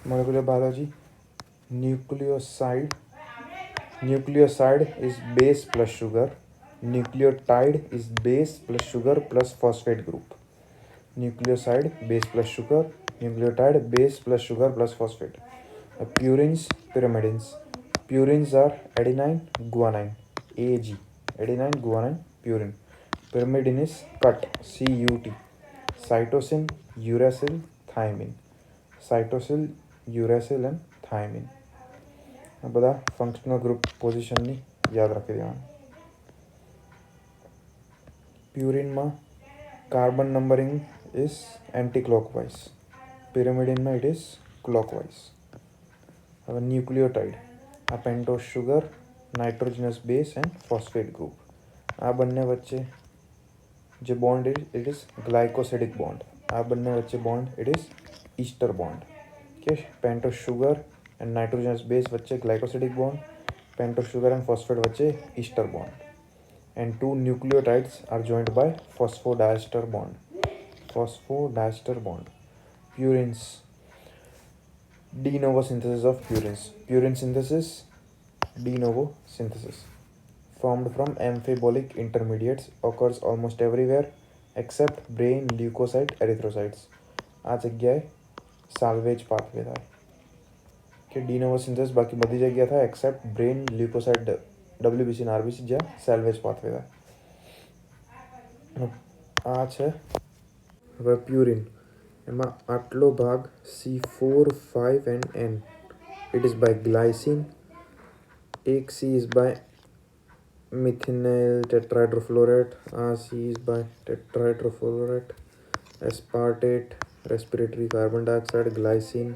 Molecular biology. Nucleoside is base plus sugar. Nucleotide is base plus sugar plus phosphate group. Nucleoside base plus sugar. Nucleotide base plus sugar plus phosphate. Purines, pyrimidines. Purines are adenine, guanine, AG. Adenine, guanine, purine. Pyrimidine is cut, CUT. Cytosine, uracil, thymine. Cytosine, uracil and thymine. આ બધા functional group પોઝિશનની યાદ રાખી દેવાનું. પ્યુરિનમાં carbon numbering is anti clockwise. પિરામિડિનમાં it is clockwise. હવે nucleotide, આ pentose sugar, nitrogenous base and phosphate group. આ બંને વચ્ચે જે bond it is glycosidic bond. આ બંને વચ્ચે bond it is ester bond. કે pentose sugar and nitrogenous base વચ્ચે glycosidic bond, pentose sugar and phosphate વચ્ચે ester bond. And two nucleotides are joined by phosphodiester bond. Phosphodiester bond. Purines. De novo synthesis of purines. Purine synthesis, de novo synthesis. Formed from amphibolic intermediates, occurs almost everywhere except brain, leukocyte, erythrocytes. આ જગ્યાએ salvage pathway થાય કે de novo synthesis બાકી બધી જગ્યા થાય accept brain, લ્યુકોસાઇટ, WBC અને RBC જ્યાં સેલ્વેજ પાથવે થાય. આ છે હવે પ્યુરિન. એમાં આટલો ભાગ C4, 5 and N. It is by glycine. એક C is by methenyl tetrahydrofolate. આ C is by tetrahydrofolate. Aspartate, respiratory carbon dioxide, glycine,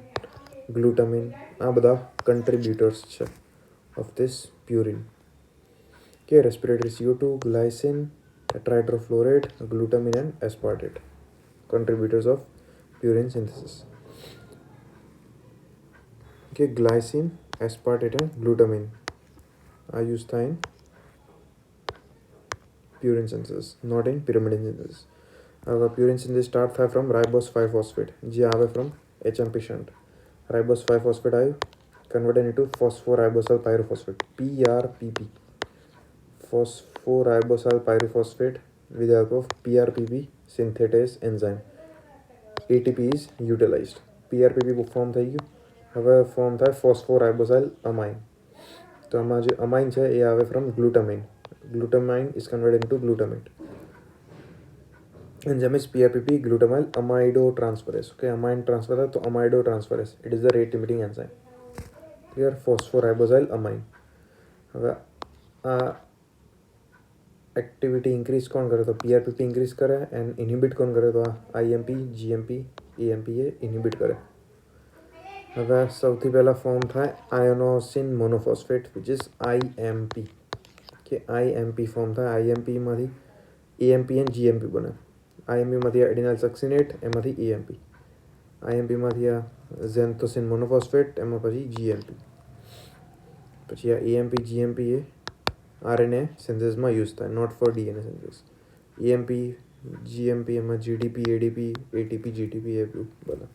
glutamine. આ બધા કન્ટ્રીબ્યુટર્સ છે ઓફ ધીસ પ્યુરિન. કે રેસ્પિરેટરી CO2, ગ્લાયસિન, tetrahydrofluoride, glutamine and aspartate. Contributors of purine synthesis. Okay, glycine, aspartate and glutamine are used in purine synthesis, not in pyrimidine synthesis. Purine synthesis start from ribose 5-phosphate. જે આવે from HMP shunt. Ribose 5-phosphate આયુ converted into phosphoribosal pyrophosphate, PRPP. Phosphoribosal pyrophosphate with the help of PRPP synthetase enzyme. ATP is utilized. PRPP form થઈ ગયું. હવે form થાય phosphoribosal amine. તો આમાં જે અમાઇન છે એ આવે from glutamine. Glutamine is converted into glutamate. enzyme is PRPP glutamyl amido transferase. Okay, amine transfer है तो amido transferase. It is the rate limiting enzyme. Clear? Phosphoribosal amine. હવે આ एक्टिविटी इंक्रीज कौन करे तो PRPP इंक्रीज करे and inhibit कौन करे तो IMP, GMP, AMP ये इनहिबिट करे. હવે સૌથી પહેલા ફોર્મ થાય આયોનોસિન મોનોફોસ્ફેટ વિચ ઇઝ IMP. કે IMP ફોર્મ થાય. IMP માંથી AMP એન્ડ GMP બને. IMP માંથી એડિનાઇલ સક્સિનેટ, એમાંથી AMP. IMP માંથી આ ઝેન્થોસિન મોનોફોસ્ફેટ, એમાં પછી GMP. પછી આ AMP, GMP એ RNA સિન્થેસિસમાં યુઝ થાય, not for DNA synthesis. AMP, GMP એમાં GDP, ADP, ATP, GTP એ બને.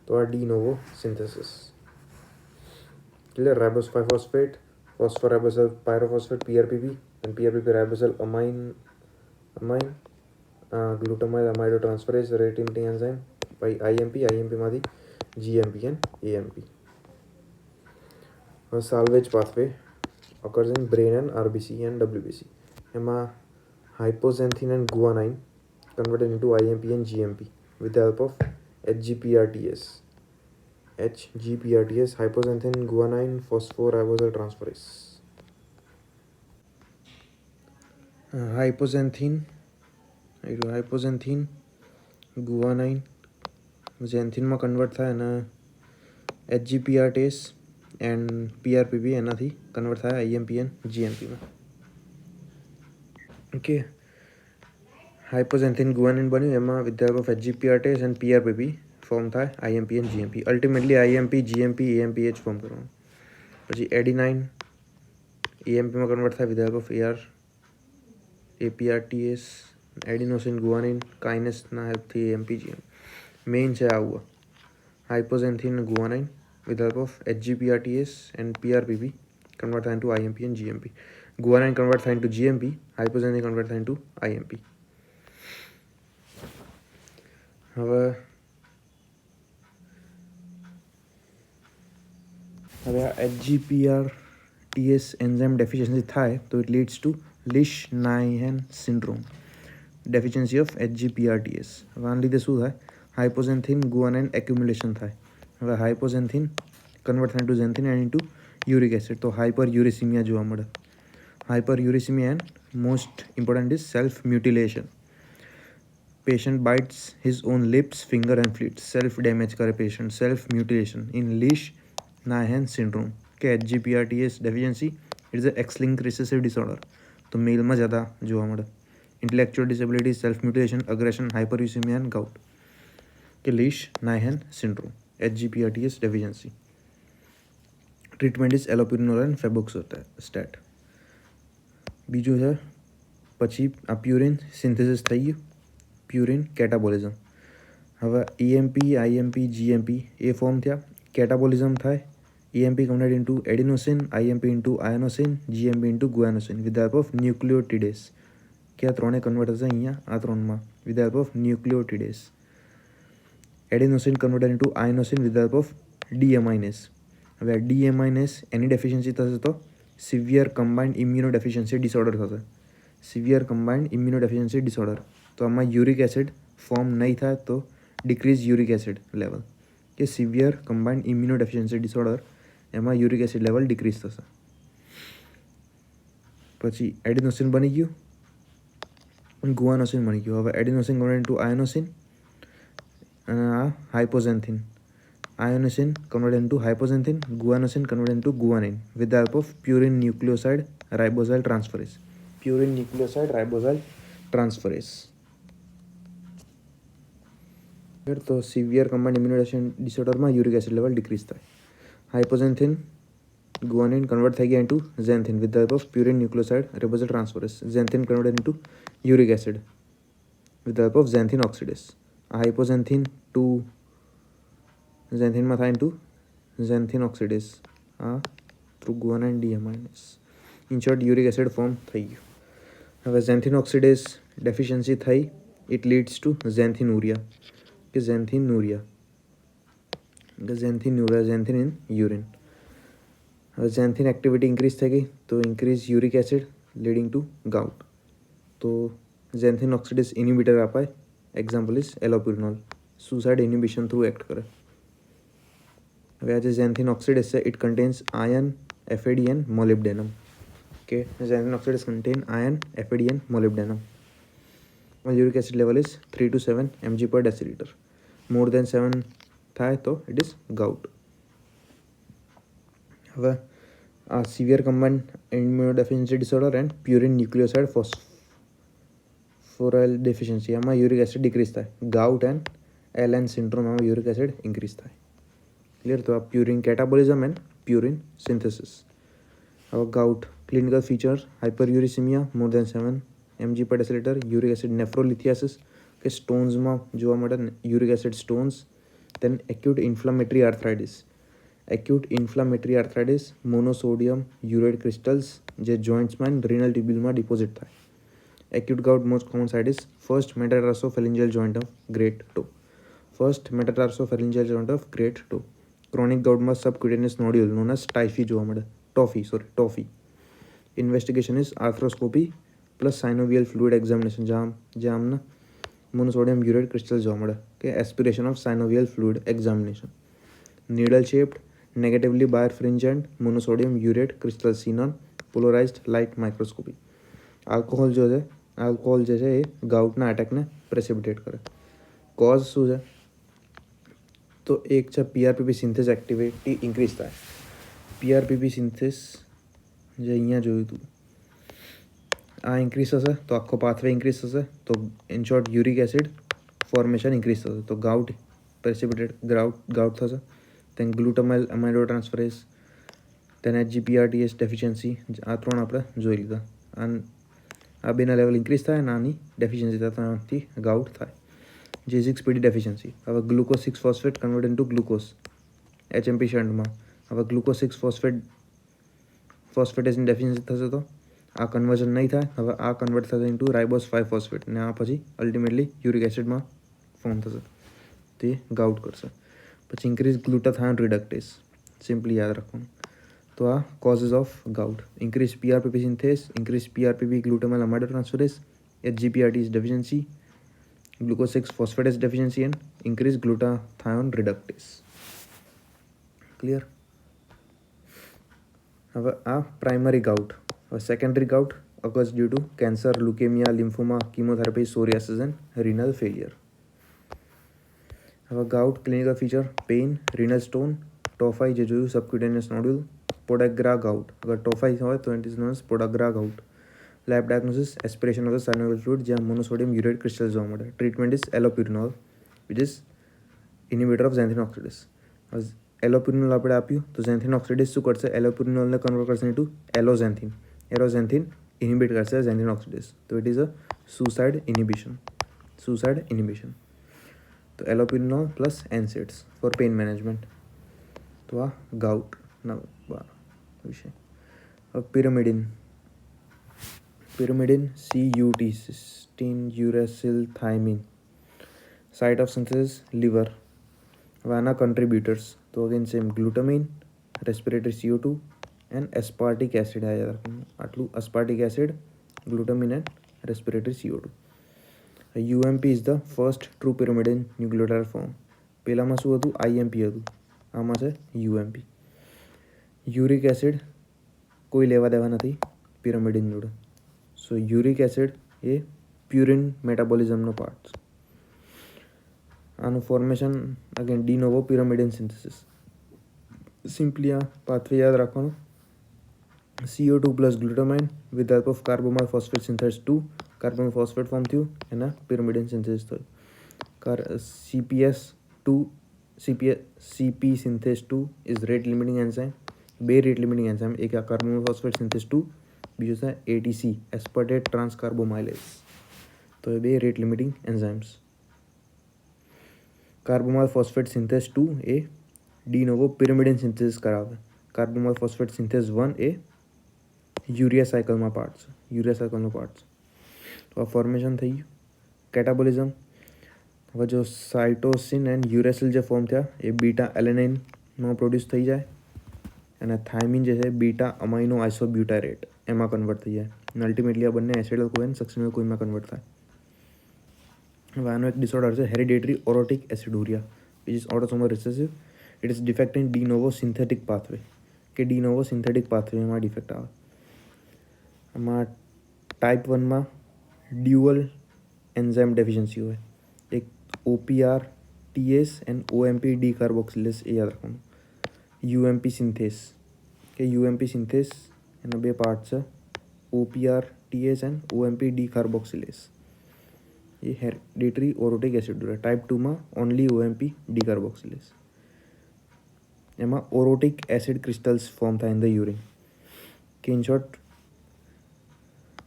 તો આ de novo synthesis. Clear? Ribose 5-phosphate, phosphoribosal pyrophosphate, PRPP, and PRPP ribosal amine, glutamyl amido transferase, rate limiting enzyme by IMP માંથી GMP and AMP. Salvage pathway occurs in brain and RBC and WBC. એમાં hypoxanthine and guanine converted into IMP and GMP with the help of HGPRTS. Hypoxanthine guanine phosphoribosal transferase. hypoxanthine guanine xanthine માં convert થાય અને HGPRTS and PRPP એનાથી convert થાય IMP and GMP માં. Okay, hypoxanthine guanine બન્યું, એમાં with the help of HGPRTS and PRPP form થાય IMP and GMP. Ultimately IMP, GMP, AMP જ ફોર્મ કરવાનું. પછી એડિનાઇન AMPમાં કન્વર્ટ થાય with the help of APRTS, adenosine guanine કાઇનેસના હેલ્પથી AMP, GMP. મેઇન છે આવું hypoxanthine guanine with the help of HGPRTS and PRPP convert થાય into IMP and GMP. Guanine convert થાય into GMP, hypoxanthine convert થાય into IMP. હવે આ HGPRTS enzyme deficiency થાય તો it leads to Lesch-Nyhan syndrome, deficiency of HGPRTS. હવે આના લીધે શું થાય? હાઇપોઝેન્થિન ગુઆનાઇન એક્યુમ્યુલેશન થાય. હવે હાઇપોઝેન્થિન કન્વર્ટ થાય into xanthine and into uric acid, તો હાઇપર યુરિસિમિયા જોવા મળે. Hyperuricemia and most important is self mutilation. Patient bites his own lips, finger and feet. Self damage કરે patient, self mutilation in Lesch Nyhan syndrome. કે HGPRTS deficiency is a X-linked recessive disorder, તો મેલમાં જ્યાદા જોવા મળે. Intellectual disability, self mutilation, aggression, hyperuricemia and gout. કે Lesch Nyhan syndrome, HGPRTS deficiency. Treatment is allopurinol and febuxostat. બીજું છે પછી આ પ્યુરિન સિન્થેસિસ થઈ ગયું, પ્યુરિન કેટાબોલિઝમ. હવે EMP, IMP, GMP એ ફોર્મ થયા. કેટાબોલિઝમ થાય, EMP converted into adenosine, IMP into inosine, GMP into guanosine with the help of nucleotidase. કે આ ત્રણે કન્વર્ટ થશે અહીંયા આ ત્રણમાં with the help of nucleotidase. Adenosine converted into inosine with the help of deaminase. હવે આ ડીએમાઇનેસ એની ડેફિશિયન્સી થશે તો severe combined immuno deficiency disorder થશે. Severe combined immuno deficiency disorder. તો આમાં યુરિક એસિડ ફોર્મ નહીં થાય તો ડિક્રીઝ યુરિક એસિડ લેવલ. કે severe combined immuno deficiency disorder, એમાં યુરિક એસિડ લેવલ ડિક્રીઝ થશે. પછી એડિનોસિન બની ગયું, ગુઆનોસિન બની ગયું. હવે એડિનોસિન કન્વર્ટેડ ઇન્ટુ આયનોસિન અને આ હાઇપોઝેન્થિન. આયોનોસિન converted into hypoxanthine, guanosine converted into guanine with the help of purine nucleoside ribosyl transferase. Purine nucleoside ribosyl transferase. તો સિવિયર કમ્બાઇન્ડ ઇમ્યુનો ડિસઓર્ડરમાં યુરિક એસિડ લેવલ ડિક્રીઝ થાય. હાઇપોઝેન્થિન ગુઆનિન કન્વર્ટ થઈ ગયા into xanthine with the help of purine nucleoside ribosyl transferase. Xanthine converted into uric acid with the help of xanthine oxidase. Hypoxanthine to ઝેન્થિનમાં થાય into xanthine oxidase through guanine deaminase. In short uric acid form થઈ ગયું. હવે xanthine oxidase deficiency થઈ, it leads to xanthinuria. કે xanthine in urine. હવે ઝેન્થિન activity increase થઈ ગઈ તો increase uric acid leading to gout. તો ઝેન્થિન ઓક્સિડેસ ઇનિબિટર અપાય. Example is allopurinol. Suicide inhibition through act કરે. હવે આ જે ઝેન્થિન ઓક્સિડેસ છે it contains ion, FAD and molybdenum. કે xanthine oxidase contain ion, FAD and molybdenum. Uric acid level is 3 to 7 mg per deciliter. More than 7 થાય તો it is gout. હવે આ severe combined immuno deficiency disorder and purine nucleoside phosphoryl deficiency, એમાં uric acid decrease થાય. Gout and LN syndrome, એમાં uric acid increase થાય. Clear? તો આ purine catabolism and purine synthesis. હવે gout clinical feature: hyperuricemia more than 7 mg per deciliter, uric acid nephrolithiasis કે સ્ટોન્સમાં જોવા મળે uric acid stones. Then acute inflammatory arthritis. Acute inflammatory arthritis, monosodium urate crystals જે જોઇન્ટ્સમાં and renal ટ્યુબ્યુલમાં deposit થાય. Acute gout most common site is first metatarsophalangeal joint of great toe. First metatarsophalangeal joint of great toe. Chronic ગાઉટમાં subcutaneous nodule known as tophi જોવા મળે. Tophi. Investigation is arthroscopy plus synovial fluid examination, જે આમને monosodium urate crystal જોવા મળે. કે aspiration of synovial fluid examination. Needle shaped negatively birefringent monosodium urate crystal seen on polarized light microscopy. Alcohol જે છે એ ગાઉટના એટેકને પ્રેસિપિટેટ કરે. કોઝ શું છે? તો એક છે PRPP સિન્થેસ એક્ટિવિટી ઇન્ક્રીઝ થાય. PRPP સિન્થેસ જે અહીંયા જોયું હતું આ ઇન્ક્રીઝ થશે તો આખો પાથવે ઇન્ક્રીઝ થશે. તો in short uric acid formation increase થશે. તો ગાઉટ થશે. તેન ગ્લુટામાઇલ અમાઇડો ટ્રાન્સફરેસ, તેન HGPRTS ડેફિશિયન્સી, આ ત્રણ આપણે જોઈ લીધા. આ બેના લેવલ ઇન્ક્રીઝ થાય અને આની ડેફિશિયન્સી થવાથી ગાઉટ થાય. J6PD deficiency. હવે glucose 6 phosphate convert into glucose HMP શન્ટમાં. હવે ગ્લુકોઝ 6 ફોસ્ફેટેઝની ડેફિશિયન્સી થશે તો આ કન્વર્ઝન નહીં થાય. હવે આ કન્વર્ટ થશે ઇન્ટુ રાઇબોસ 5 ફોસ્ફેટ ને આ પછી અલ્ટિમેટલી યુરિક એસિડમાં ફોર્મ થશે. તે ગાઉટ કરશે. પછી ઇન્ક્રીઝ ગ્લુટાથાયોન રિડક્ટેસ, સિમ્પલી યાદ રાખવાનું. તો આ causes of gout: increase PRPP synthase, increase PRPP glutamyl amidotransferase, HGPRTs deficiency, glucose 6 phosphatase deficiency and increase glutathione reductase. Clear? હવે આ પ્રાઇમરી ગાઉટ. હવે secondary gout occurs due to cancer, leukemia, lymphoma, chemotherapy, psoriasis and renal failure. હવે gout clinical feature: pain, renal stone, tophi જે જોયું, સબક્યુટેનિયસ નોડ્યુલ, podagra gout. અગર tophi હોય તો it is known as podagra gout. Lab diagnosis: aspiration of the synovial fluid જ્યાં monosodium urate crystal જોવા મળે. Treatment is allopurinol which is inhibitor of xanthine oxidase. Allopurinol આપણે આપ્યું તો ઝેન્થિન ઓક્સિડેસ શું કરશે? એલોપ્યુરિનોલને કન્વર્ટ કરશે ઇન્ટુ એલોઝેન્થિન. એલોઝેન્થિન ઇનિબિટ કરશે ઝેન્થિન ઓક્સિડેસ. તો it is a suicide inhibition. તો allopurinol plus NSAIDs for pain management. તો આ ગાઉટના વિશે. Pyrimidine CUT, cysteine uracil thymine, site of synthesis liver. હવે આના કન્ટ્રીબ્યુટર્સ તો again same glutamine, respiratory CO2 and aspartic acid. આ યાદ રાખવાનું આટલું: aspartic acid, glutamine and respiratory CO2. UMP is the first true pyrimidine nucleotide form. પહેલામાં શું હતું? IMP હતું. આમાં છે UMP. યુરિક એસિડ કોઈ લેવા દેવા નથી પિરામિડિન જોડે. સો યુરિક એસિડ એ પ્યુરિન મેટાબોલિઝમનો પાર્ટ છે. આનું formation again de novo pyrimidine synthesis. Simply આ પાથવે યાદ રાખવાનું: CO2 plus glutamine with help of carbamoyl phosphate synthase 2 carbon phosphate form થયું, એના પિરામિડિન સિન્થેસિસ થયું. CP synthase 2 is rate limiting enzyme. બે રેટ લિમિટિંગ એન્ઝાઇમ, એક આ carbon phosphate synthase 2, બીજું છે ATC એસ્પર્ટેટ ટ્રાન્સકાર્બોમાઇલેઝ. તો એ બે rate limiting enzymes. Carbamoyl phosphate synthase 2 એ ડી નોવો પિરામિડિન સિન્થેસિસ કરાવે. કાર્બોમાઇલ ફોસ્ફેટ સિન્થેસ 1 એ યુરિયા સાયકલનો પાર્ટ છે. તો આ ફોર્મેશન થઈ ગયું. કેટાબોલિઝમ: હવે જો સાઇટોસિન એન્ડ યુરેસિલ જે ફોર્મ થયા એ બીટા એલેનાઇનમાં પ્રોડ્યુસ થઈ જાય અને થાઇમિન જે છે બીટા અમાઇનો આઇસોબ્યુટારેટ એમાં કન્વર્ટ થઈ જાય અને અલ્ટિમેટલી આ બંને એસિડલ કોઇન સક્સિનલ કોઇનમાં કન્વર્ટ થાય. હવે આનો એક ડિસઓર્ડર છે hereditary orotic aciduria which is autosomal recessive. It is defect in de novo synthetic pathway. કે ડી નોવો સિન્થેટિક પાથવેમાં ડિફેક્ટ આવે. આમાં ટાઈપ 1માં ડ્યુઅલ એન્ઝાઇમ ડેફિશિયન્સી હોય. એક OPRTase એન્ડ OMP ડીકાર્બોક્સિલેઝ એ યાદ રાખવાનું. UMP સિન્થેસ એના બે પાર્ટ છે, OPRTase એન્ડ OMP ડીકાર્બોક્સિલેઝ. એ હેરિડેટરી ઓરોટિક એસિડુરિયા. ટાઈપ 2માં ઓનલી OMP ડીકાર્બોક્સિલેઝ. એમાં ઓરોટિક એસિડ ક્રિસ્ટલ્સ ફોર્મ થાય ઇન ધ યુરિન. કે ઇન શોર્ટ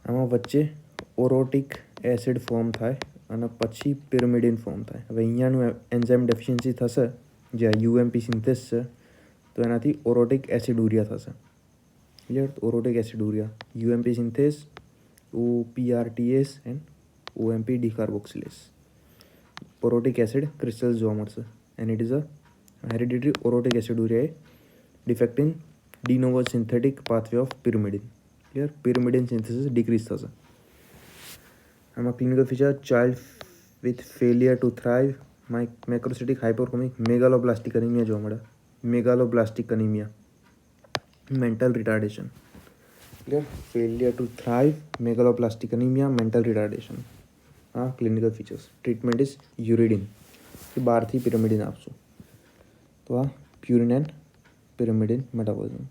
આમાં વચ્ચે ઓરોટિક એસિડ ફોર્મ થાય અને પછી પિરામિડિન ફોર્મ થાય. હવે અહીંયાનું એન્ઝાઇમ ડેફિશિયન્સી થશે જ્યાં UMP સિન્થેસ છે તો એનાથી ઓરોટિક એસિડુરિયા થશે. Clear? Orotic aciduria, UMP synthase, OPRTase and OMP decarboxylase. Orotic acid crystals જોવા મળશે and it is a hereditary orotic aciduria defect in de novo synthetic pathway of pyrimidine. Clear? Pyrimidine synthesis decrease થશે. આમાં clinical feature: child with failure to thrive, macrocytic hypochromic megaloblastic anaemia જોવા મળે. Megaloblastic anaemia, mental retardation. Clear? Failure to thrive, megaloblastic anaemia, mental retardation. આ clinical features. Treatment is યુરિડિન. કે બહારથી પિરામિડિન આપશું. તો આ પ્યુરિન એન્ડ પિરામિડિન મેટાબોલિઝમ.